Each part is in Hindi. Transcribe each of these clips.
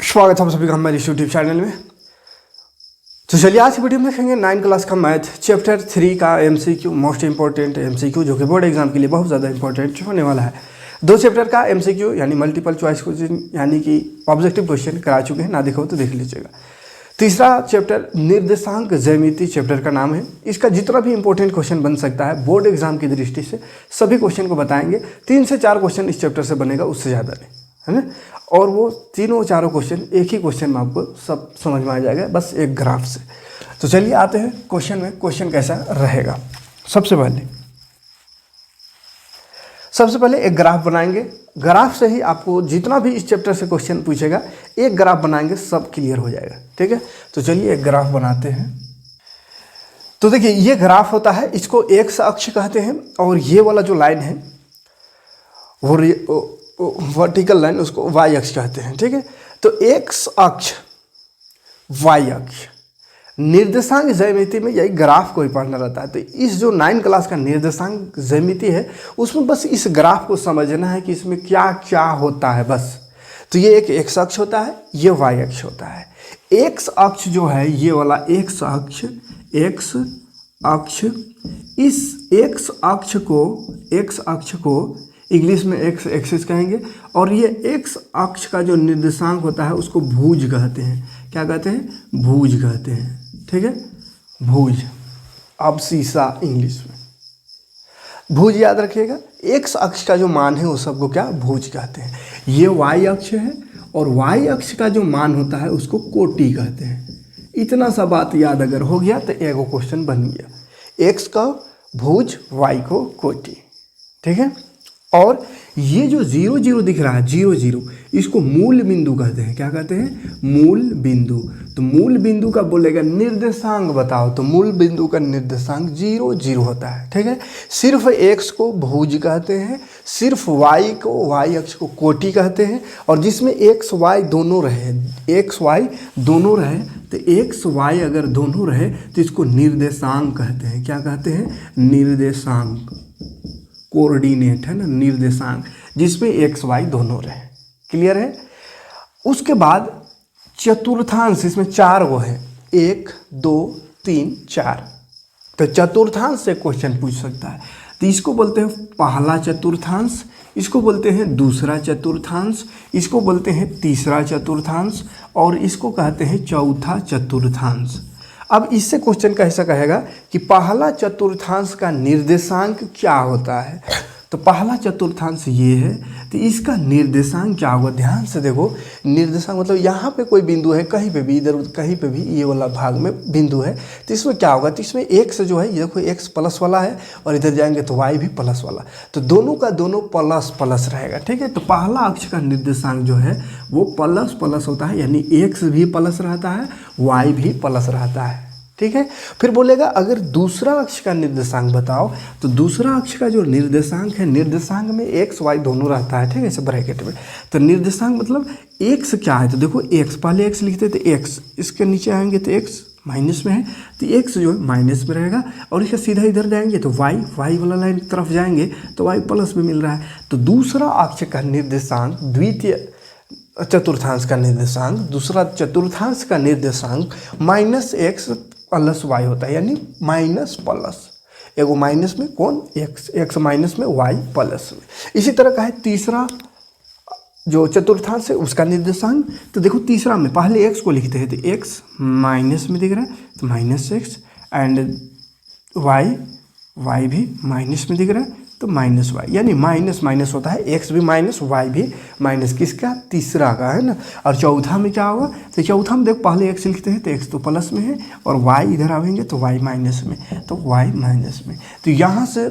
स्वागत है आप सभी का हमारे यूट्यूब चैनल में। तो चलिए आज की वीडियो में देखेंगे 9 क्लास का मैथ चैप्टर 3 का एमसीक्यू, मोस्ट इंपॉर्टेंट एमसीक्यू जो कि बोर्ड एग्जाम के लिए बहुत ज़्यादा इंपॉर्टेंट होने वाला है। 2 चैप्टर का एमसीक्यू यानी मल्टीपल चॉइस क्वेश्चन यानी कि ऑब्जेक्टिव क्वेश्चन करा चुके हैं, ना देखो तो देख लीजिएगा। तीसरा चैप्टर निर्देशांक ज्यामिति चैप्टर का नाम है। इसका जितना भी इंपॉर्टेंट क्वेश्चन बन सकता है बोर्ड एग्जाम की दृष्टि से सभी क्वेश्चन को बताएंगे। 3 से 4 क्वेश्चन इस चैप्टर से बनेगा, उससे ज़्यादा नहीं, है ना। और वो तीनों चारों क्वेश्चन एक ही क्वेश्चन में आपको सब समझ में आ जाएगा, बस एक ग्राफ से। तो चलिए आते हैं क्वेश्चन में। क्वेश्चन कैसा रहेगा, सबसे पहले एक ग्राफ बनाएंगे। ग्राफ से ही आपको जितना भी इस चैप्टर से क्वेश्चन पूछेगा एक ग्राफ बनाएंगे, सब क्लियर हो जाएगा, ठीक है। तो चलिए एक ग्राफ बनाते हैं। तो देखिए ये ग्राफ होता है, इसको एक्स अक्ष कहते हैं, और ये वाला जो लाइन है वो वर्टिकल लाइन, उसको वाई अक्ष कहते हैं, ठीक है। तो एक्स अक्ष वाई अक्ष, निर्देशांक ज्यामिति में यही ग्राफ को ही पढ़ना रहता है। तो इस जो 9 क्लास का निर्देशांक ज्यामिति है उसमें बस इस ग्राफ को समझना है कि इसमें क्या क्या होता है, बस। तो ये एक एक्स अक्ष होता है, ये वाई अक्ष होता है। एक्स अक्ष जो है ये वाला एक्स अक्ष, इस एक्स अक्ष को इंग्लिश में एक्स एक्सिस कहेंगे, और ये एक्स अक्ष का जो निर्देशांक होता है उसको भुज कहते हैं। क्या कहते हैं? भुज कहते हैं, ठीक है। भुज, अब शीशा इंग्लिश में भुज याद रखिएगा। एक्स अक्ष का जो मान है वो सबको क्या भुज कहते हैं। ये वाई अक्ष है, और वाई अक्ष का जो मान होता है उसको कोटि कहते हैं। इतना सा बात याद अगर हो गया तो एगो क्वेश्चन बन गया। एक्स का भुज, वाई को कोटि, ठीक है। और ये जो 0 0 दिख रहा है, 0 0, इसको मूल बिंदु कहते हैं। क्या कहते हैं? मूल बिंदु। तो मूल बिंदु का बोलेगा निर्देशांक बताओ, तो मूल बिंदु का निर्देशांक 0 0 होता है, ठीक है। सिर्फ x को भुज कहते हैं, सिर्फ y को, y अक्ष को कोटि कहते हैं, और जिसमें x y दोनों रहे, तो x y अगर दोनों रहे तो इसको निर्देशांक कहते हैं। क्या कहते हैं? निर्देशांक। कोऑर्डिनेट है ना, निर्देशांक, जिसमें एक्स वाई दोनों रहे। क्लियर है? उसके बाद चतुर्थांश, इसमें 4 वो है, 1 2 3 4। तो चतुर्थांश से क्वेश्चन पूछ सकता है। तो इसको बोलते हैं पहला चतुर्थांश, इसको बोलते हैं दूसरा चतुर्थांश, इसको बोलते हैं तीसरा चतुर्थांश, और इसको कहते हैं चौथा चतुर्थांश। अब इससे क्वेश्चन कैसा कहेगा कि पहला चतुर्थांश का निर्देशांक क्या होता है। तो पहला चतुर्थांश ये है, तो इसका निर्देशांक क्या होगा? ध्यान से देखो, निर्देशांक मतलब यहाँ पे कोई बिंदु है, कहीं पे भी, इधर कहीं पे भी ये वाला भाग में बिंदु है, तो इसमें क्या होगा? तो इसमें एक्स जो है, ये देखो एक्स प्लस वाला है, और इधर जाएंगे तो वाई भी प्लस वाला, तो दोनों का दोनों प्लस प्लस रहेगा, ठीक है। तो पहला अक्ष का निर्देशांक जो है वो प्लस प्लस होता है, यानी एक्स भी प्लस रहता है, वाई भी प्लस रहता है, ठीक है। फिर बोलेगा अगर दूसरा अक्ष का निर्देशांक बताओ, तो दूसरा अक्ष का जो निर्देशांक है, निर्देशांक में एक्स वाई दोनों रहता है, ठीक है, ऐसे ब्रैकेट में। तो निर्देशांक मतलब एक्स क्या है? तो देखो एक्स, पहले एक्स लिखते थे, एक्स, इसके नीचे आएंगे तो एक्स माइनस में है, तो एक्स जो है माइनस में रहेगा, और इसका सीधा इधर जाएंगे तो वाई वाला लाइन की तरफ जाएंगे तो वाई प्लस में मिल रहा है। तो दूसरा अक्ष का निर्देशांक, द्वितीय चतुर्थांश का निर्देशांक, दूसरा चतुर्थांश का निर्देशांक माइनस एक्स प्लस वाई होता है, यानी माइनस प्लस, एगो माइनस में कौन? एक्स माइनस में, वाई प्लस में। इसी तरह का है तीसरा जो चतुर्थांश है उसका निर्देशांक। तो देखो तीसरा में पहले एक्स को लिखते हैं, तो एक्स माइनस में दिख रहा है तो माइनस एक्स, एंड वाई भी माइनस में दिख रहा है तो माइनस वाई, यानी माइनस माइनस होता है, एक्स भी माइनस, वाई भी माइनस, किसका? तीसरा का, है ना। और चौथा में क्या होगा? तो चौथा में देखो पहले एक्स लिखते हैं तो एक्स तो प्लस में है, और वाई इधर आएंगे तो वाई माइनस में, तो वाई माइनस में। तो यहाँ से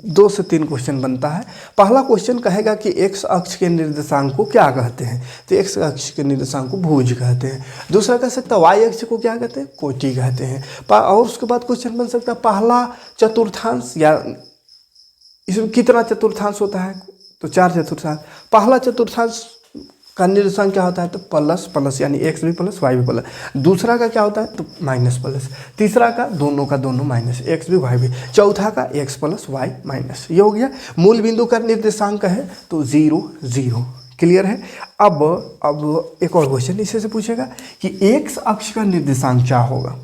2 से 3 क्वेश्चन बनता है। पहला क्वेश्चन कहेगा कि एक्स अक्ष के निर्देशांक को क्या कहते हैं, तो एक्स अक्ष के निर्देशांक को भुज कहते हैं। दूसरा कह सकता है वाई अक्ष को क्या कहते हैं? कोटि कहते हैं। और उसके बाद क्वेश्चन बन सकता है पहला चतुर्थांश, या इसमें कितना चतुर्थांश होता है? तो 4 चतुर्थांश। पहला चतुर्थांश का निर्देशांक क्या होता है? तो प्लस प्लस, यानी एक्स भी प्लस वाई भी प्लस। दूसरा का क्या होता है? तो माइनस प्लस। तीसरा का दोनों माइनस, एक्स भी वाई भी। चौथा का एक्स प्लस वाई माइनस। ये हो गया। मूल बिंदु का निर्देशांक है तो 0 0। क्लियर है। अब एक और क्वेश्चन इसी से पूछेगा कि एक्स अक्ष का निर्देशांक क्या होगा।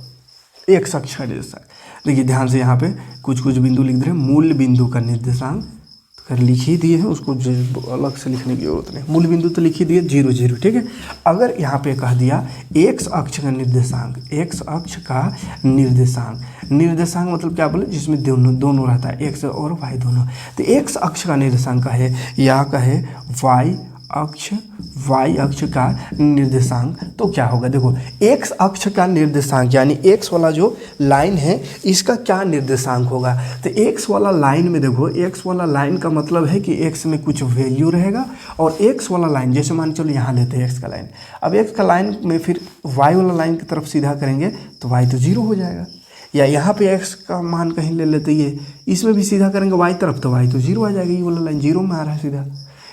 एक्स अक्ष का निर्देशांक देखिए ध्यान से, यहाँ पे कुछ कुछ बिंदु लिख दे रहे हैं। मूल बिंदु का निर्देशांक तो लिख ही दिए हैं, उसको अलग से लिखने की जरूरत नहीं। मूल बिंदु तो लिख ही दिए 0 0, ठीक है। अगर यहाँ पे कह दिया एक्स अक्ष का निर्देशांक, एक्स अक्ष का निर्देशांक मतलब क्या बोले, जिसमें दोनों रहता है, एक्स और वाई दोनों। तो एक्स अक्ष का निर्देशांक है या कहे वाई अक्ष का निर्देशांक, तो क्या होगा। देखो एक्स अक्ष का निर्देशांक यानी एक्स वाला जो लाइन है इसका क्या निर्देशांक होगा। तो एक्स वाला लाइन में देखो, एक्स वाला लाइन का मतलब है कि एक्स में कुछ वैल्यू रहेगा, और एक्स वाला लाइन जैसे मान चलो यहाँ लेते हैं एक्स का लाइन, अब एक्स का लाइन में फिर वाई वाला लाइन की तरफ सीधा करेंगे तो वाई तो 0 हो जाएगा। या यहाँ पे एक्स का मान कहीं ले लेते, ये इसमें भी सीधा करेंगे वाई तरफ तो वाई तो 0 आ जाएगी। ये वाला लाइन 0 में आ रहा है सीधा,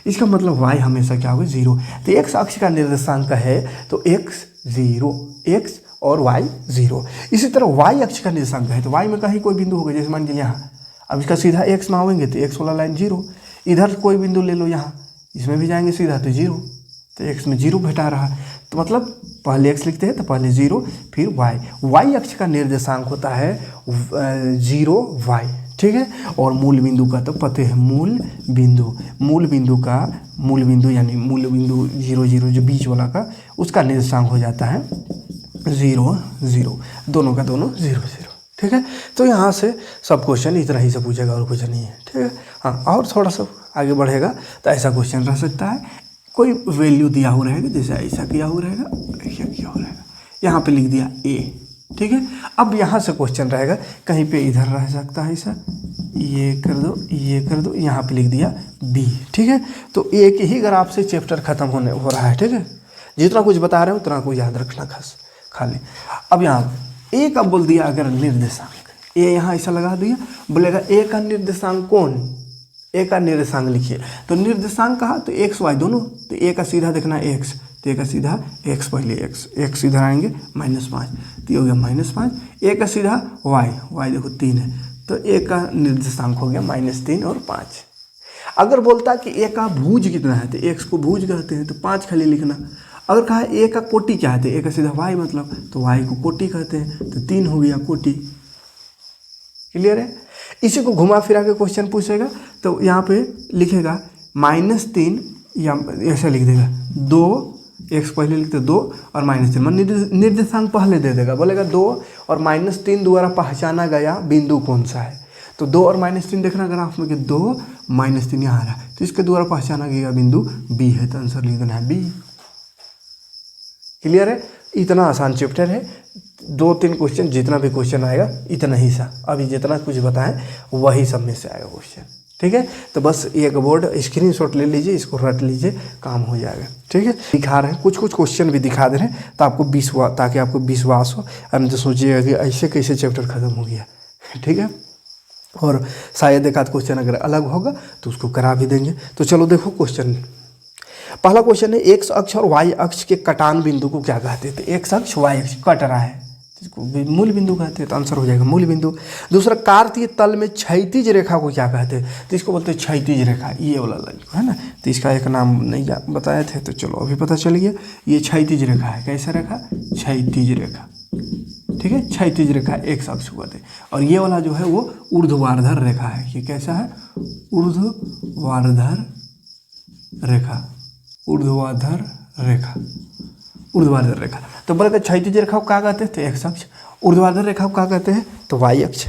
इसका मतलब y हमेशा क्या होगा 0। तो x अक्ष का निर्देशांक है तो x 0, x और y 0। इसी तरह y अक्ष का निर्देशांक है तो y में कहीं कोई बिंदु होगा, जैसे मान लीजिए यहाँ, अब इसका सीधा x में आवेंगे तो x वाला लाइन 0, इधर कोई बिंदु ले लो यहाँ, इसमें भी जाएंगे सीधा तो 0, तो x में 0 भेटा रहा। तो मतलब पहले x लिखते हैं तो पहले 0 फिर y अक्ष का निर्देशांक होता है 0y, ठीक है। और मूल बिंदु का तो पते हैं, मूल बिंदु यानी मूल बिंदु 0 0 जो बीच वाला का, उसका निर्देशांक हो जाता है 0 0, दोनों का दोनों 0 0, ठीक है। तो यहाँ से सब क्वेश्चन इस तरह ही से पूछेगा और कुछ नहीं है, ठीक है। हाँ, और थोड़ा सा आगे बढ़ेगा तो ऐसा क्वेश्चन रह सकता है, कोई वैल्यू दिया हुआ रहेगा, जैसे ऐसा किया हुआ रहेगा, ऐसा किया हुआ रहेगा, यहाँ पे लिख दिया a, ठीक है। अब यहाँ से क्वेश्चन रहेगा, कहीं पे इधर रह सकता है ऐसा, ये कर दो, यहाँ पे लिख दिया b, ठीक है। तो एक ही ग्राफ से चैप्टर खत्म हो रहा है, ठीक है। जितना कुछ बता रहे हो उतना कुछ याद रखना खाली। अब यहाँ a का बोल दिया अगर निर्देशांक, a यहाँ ऐसा लगा दिया, बोलेगा a का निर्देशांक कौन, a का निर्देशांक लिखिए। तो निर्देशांक कहा तो x y दोनों, तो a का सीधा देखना x, तो a का सीधा x, पहले x इधर आएंगे -5, तो ये हो गया -5। a का सीधा y देखो 3 है, तो a का निर्देशांक हो गया -3 और 5। अगर बोलता कि a का भुज कितना है तो x को भुज कहते हैं, तो 5 खाली लिखना। अगर कहा a का कोटि क्या है तो a का सीधा y मतलब, तो y को कोटि कहते हैं, तो 3 हो गया कोटि। क्लियर है। इसी को घुमा फिरा के क्वेश्चन पूछेगा तो यहाँ पे लिखेगा -3 या ऐसा लिख देगा 2, x पहले लिखते 2 और -3, मतलब निर्देशांक पहले दे देगा, बोलेगा 2 और -3 द्वारा पहचाना गया बिंदु कौन सा है। तो 2 और -3 देखना ग्राफ में कि 2 -3 यहाँ आ रहा है, तो इसके द्वारा पहचाना गया बिंदु b है, तो आंसर लिख देना है b। क्लियर है। इतना आसान चैप्टर है, 2-3 क्वेश्चन, जितना भी क्वेश्चन आएगा इतना ही सा, अभी जितना कुछ बताएं वही सब में से आएगा क्वेश्चन, ठीक है। तो बस एक बोर्ड स्क्रीनशॉट ले लीजिए, इसको रट लीजिए, काम हो जाएगा, ठीक है। दिखा रहे हैं कुछ क्वेश्चन भी दिखा दे रहे हैं तो आपको ताकि आपको विश्वास हो, और तो सोचिएगा कि ऐसे कैसे चैप्टर खत्म हो गया, ठीक है। और शायद एक आध क्वेश्चन अगर अलग होगा तो उसको करा भी देंगे। तो चलो देखो क्वेश्चन, पहला क्वेश्चन है एक्स अक्ष और वाई अक्ष के कटान बिंदु को क्या कहते हैं। तो एक्स अक्ष वाई अक्ष कट रहा है, इसको मूल बिंदु कहते हैं, तो आंसर हो जाएगा मूल बिंदु। दूसरा, कार्तीय तल में क्षैतिज रेखा को क्या कहते हैं। तो इसको बोलते हैं क्षैतिज रेखा, ये वाला लाइन है ना। तो इसका एक नाम नहीं बताए थे, तो चलो अभी पता चल गया, ये क्षैतिज रेखा है। कैसा रेखा, क्षैतिज रेखा, ठीक है। क्षैतिज रेखा एक्स अक्ष को कहते हैं। और ये वाला जो है वो ऊर्ध्वाधर रेखा है। ये कैसा है, ऊर्ध्वाधर रेखा, ऊर्ध्वाधर रेखा। तो बोले क्षैतिज रेखा को क्या कहते हैं, तो एक्स अक्ष। ऊर्ध्वाधर रेखा को क्या कहते हैं, तो वाई अक्ष,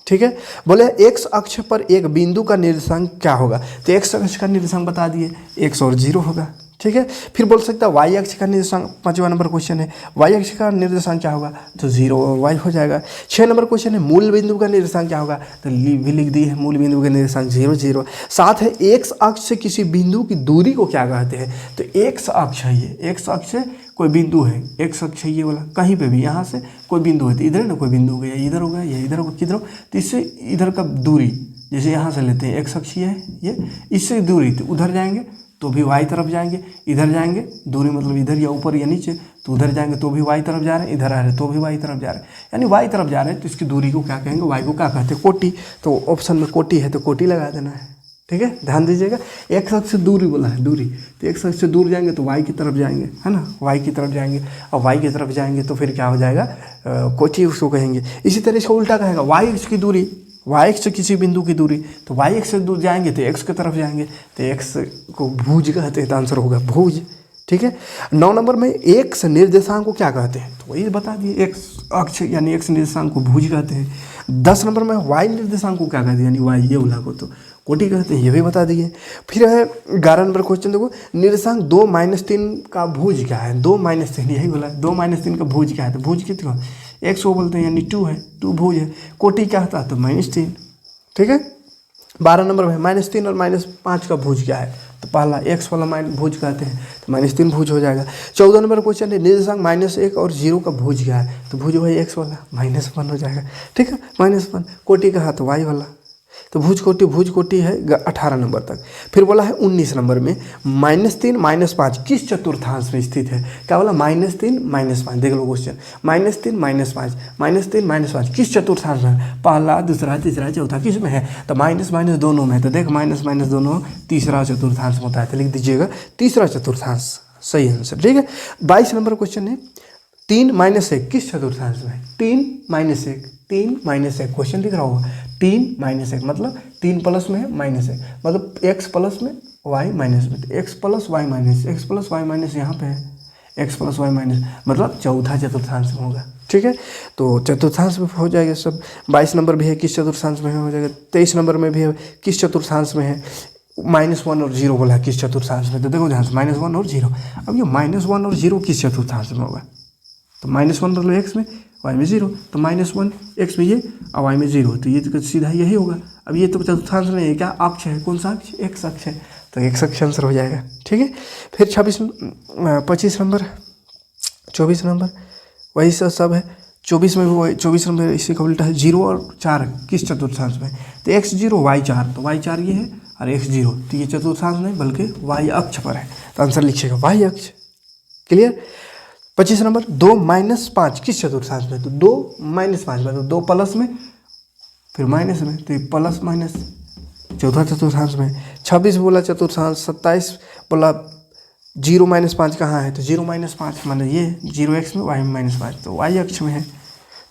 ठीक है। बोले एक्स अक्ष पर एक बिंदु का निर्देशांक क्या होगा। तो एक्स अक्ष का निर्देशांक बता दिए, x और 0 होगा, ठीक है। फिर बोल सकता है वाई अक्ष का निर्देशांक, 5वां नंबर क्वेश्चन है, वाई अक्ष का निर्देशांक क्या होगा, तो 0 और y हो जाएगा। 6 नंबर क्वेश्चन है मूल बिंदु का निर्देशांक क्या होगा, तो भी लिख दी है, मूल बिंदु का निर्देशांक 0 0। साथ है एक्स अक्ष से किसी बिंदु की दूरी को क्या कहते हैं। तो एक्स अक्ष है, ये एक्स अक्ष से कोई बिंदु है, एक्स अक्ष है ये वाला, कहीं पे भी यहाँ से कोई बिंदु है, तो इधर ना कोई बिंदु होगा, या इधर होगा या इधर होगा, किधर हो, तो इससे इधर का दूरी, जैसे यहाँ से लेते हैं एक्स अक्ष है ये, इससे दूरी, तो उधर जाएंगे तो भी वाई तरफ जाएंगे, इधर जाएंगे दूरी मतलब इधर या ऊपर या नीचे, तो उधर जाएंगे तो भी वाई तरफ जा रहे हैं, इधर आ रहे हैं तो भी वाई तरफ जा रहे हैं, यानी वाई तरफ जा रहे हैं, तो इसकी दूरी को क्या कहेंगे, वाई को क्या कहते हैं, कोटि। तो ऑप्शन में कोटि है तो कोटि लगा देना है, ठीक है, ध्यान दीजिएगा। एक्स अक्ष से दूरी बोला है, दूरी, तो एक्स अक्ष से दूर जाएंगे तो वाई की तरफ जाएंगे, है ना, वाई की तरफ जाएंगे, और वाई की तरफ जाएंगे तो फिर क्या हो जाएगा, कोटि उसको कहेंगे। इसी तरह इसको उल्टा कहेगा, वाई एक्स की दूरी, वाई एक्स से किसी बिंदु की दूरी, तो वाई एक्स से दूर जाएंगे तो एक्स की तरफ जाएंगे, तो एक्स को भुज कहते हैं, तो आंसर होगा भुज। ठीक है, 9 नंबर में एक्स निर्देशांक को क्या कहते हैं, तो वही बता दिए, एक्स अक्ष यानी एक्स निर्देशांक को भुज कहते हैं। 10 नंबर में वाई निर्देशांक को क्या कहते हैं, यानी वाई ये वाला को तो कोटि कहते हैं, ये भी बता दिए। फिर है 11 नंबर क्वेश्चन, देखो निर्देशांक 2 - 3 का भुज क्या है, 2 - 3 यही बोला है, 2 - 3 का भुज क्या है, तो भुज कितना, एक्स को बोलते हैं यानी 2 है, 2 भुज है। कोटि क्या होता है, तो -3। ठीक है, 12 नंबर में -3 और -5 का भुज क्या है, तो पहला एक्स वाला भुज कहते हैं, तो -3 भुज हो जाएगा। 14 नंबर क्वेश्चन है निर्देशांक -1 और 0 का भुज क्या है, तो भुज वही एक्स वाला -1 हो जाएगा। ठीक है, -1। कोटि का है तो वाई वाला, तो भुज कोटि है 18 नंबर तक। फिर बोला है 19 नंबर में -3 - 5 किस चतुर्थांश में स्थित है, क्या बोला, -3 - 5, देख लो क्वेश्चन, -3 - 5, -3 - 5 किस चतुर्थांश में, पहला दूसरा तीसरा चौथा किस में है, तो माइनस माइनस दोनों में है, तो देख माइनस माइनस दोनों तीसरा चतुर्थांश में होता है, तो लिख दीजिएगा तीसरा चतुर्थांश, सही आंसर। ठीक है, 22 नंबर क्वेश्चन है 3 - 1 किस चतुर्थांश में, 3 - 1, 3 - 1 क्वेश्चन लिख रहा होगा, 3 - 1 मतलब 3 प्लस में है -1, मतलब x प्लस में y माइनस में, तो x plus y minus, x plus y minus यहाँ पे है, x प्लस वाई माइनस मतलब चौथा चतुर्थांश में होगा। ठीक है, तो चतुर्थांश में हो जाएगा सब। 22 नंबर भी है किस चतुर्थांश में हो जाएगा। 23 नंबर में भी है किस चतुर्थांश में है, -1 और 0 बोला है किस चतुर्थांश में, तो देखो ध्यान से -1 और 0, अब ये -1 और 0 किस चतुर्थांश में होगा, तो -1 मतलब एक्स में, वाई में 0, तो -1 एक्स में ये और वाई में 0, तो ये तो सीधा यही होगा। अब ये तो चतुर्थांश नहीं है, क्या अक्ष है, कौन सा अक्ष, एक्स अक्ष है, तो एक्स अक्ष आंसर हो जाएगा। ठीक है, फिर 25 नंबर 24 नंबर वही सब है। 24 में भी वही, 24 नंबर इसी का उल्टा है, 0 और 4 किस चतुर्थांश में, तो x0 y4, तो y4 ये है और x0, तो ये चतुर्थांश नहीं बल्कि y अक्ष पर है, तो आंसर लिखिएगा y अक्ष। क्लियर। 25 नंबर 2 - 5 किस चतुर्थांश में, तो 2 - 5 मतलब 2 प्लस में फिर माइनस में, तो ये प्लस माइनस चौथा चतुर्थांश में। 26 बोला चतुर्थांश, 27 बोला 0 - 5 कहाँ है, तो 0 - 5 मतलब ये 0x में y में -5, तो y अक्ष में है।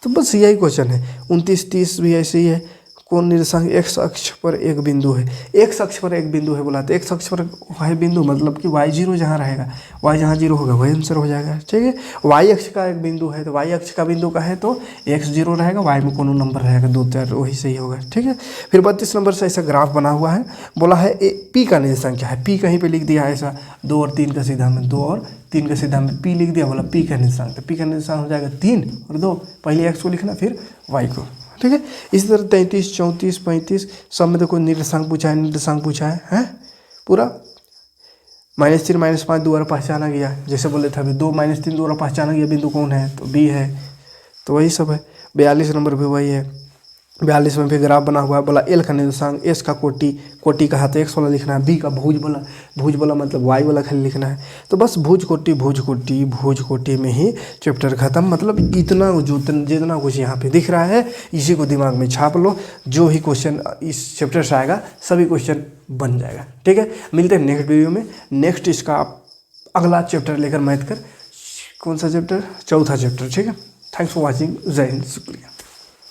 तो बस यही क्वेश्चन है। 29 30 भी ऐसे ही है। कौन निर्देशांक एक्स अक्ष पर एक बिंदु है, एक्स अक्ष पर एक बिंदु है बोला, तो एक्स अक्ष पर है बिंदु मतलब कि y0 जहाँ रहेगा, y जहाँ 0 होगा वही आंसर हो जाएगा। ठीक है, y अक्ष का एक बिंदु है, तो y अक्ष का बिंदु का है तो x0 रहेगा, y में कोनो नंबर रहेगा 2 4, वही सही होगा। ठीक है, फिर 32 नंबर से ऐसा ग्राफ बना हुआ है, बोला है p का निर्देशांक क्या है, p कहीं पर लिख दिया है ऐसा 2 और 3 का सीधा में, 2 और 3 का सीधा में p लिख दिया, बोला p का निर्देशांक, तो p का निर्देशांक हो जाएगा 3 और 2, पहले x को लिखना फिर y को। ठीक है, इसी तरह 33 34 35 सब में तो कोई निर्देशांक पूछा है, हैं पूरा। -3 - 5 दोबारा पहचाना गया, जैसे बोले थे अभी 2 - 3 दोबारा पहचाना गया बिंदु कौन है, तो बी है, तो वही सब है। 42 नंबर भी वही है। 42 में भी ग्राफ बना हुआ है, बोला एल का निर्देशांक, एस का कोटि का है तो एक्स वाला लिखना है, बी का भुज बोला मतलब वाई वाला खाली लिखना है। तो बस भुज कोटि में ही चैप्टर खत्म। मतलब इतना जितना कुछ यहाँ पे दिख रहा है इसी को दिमाग में छाप लो, जो ही क्वेश्चन इस चैप्टर से आएगा सभी क्वेश्चन बन जाएगा। ठीक है, मिलते हैं नेक्स्ट वीडियो में। नेक्स्ट इसका अगला चैप्टर लेकर मैथ कर, कौन सा चैप्टर, चौथा चैप्टर। ठीक है, थैंक्स फॉर वॉचिंग, जय हिंद, शुक्रिया।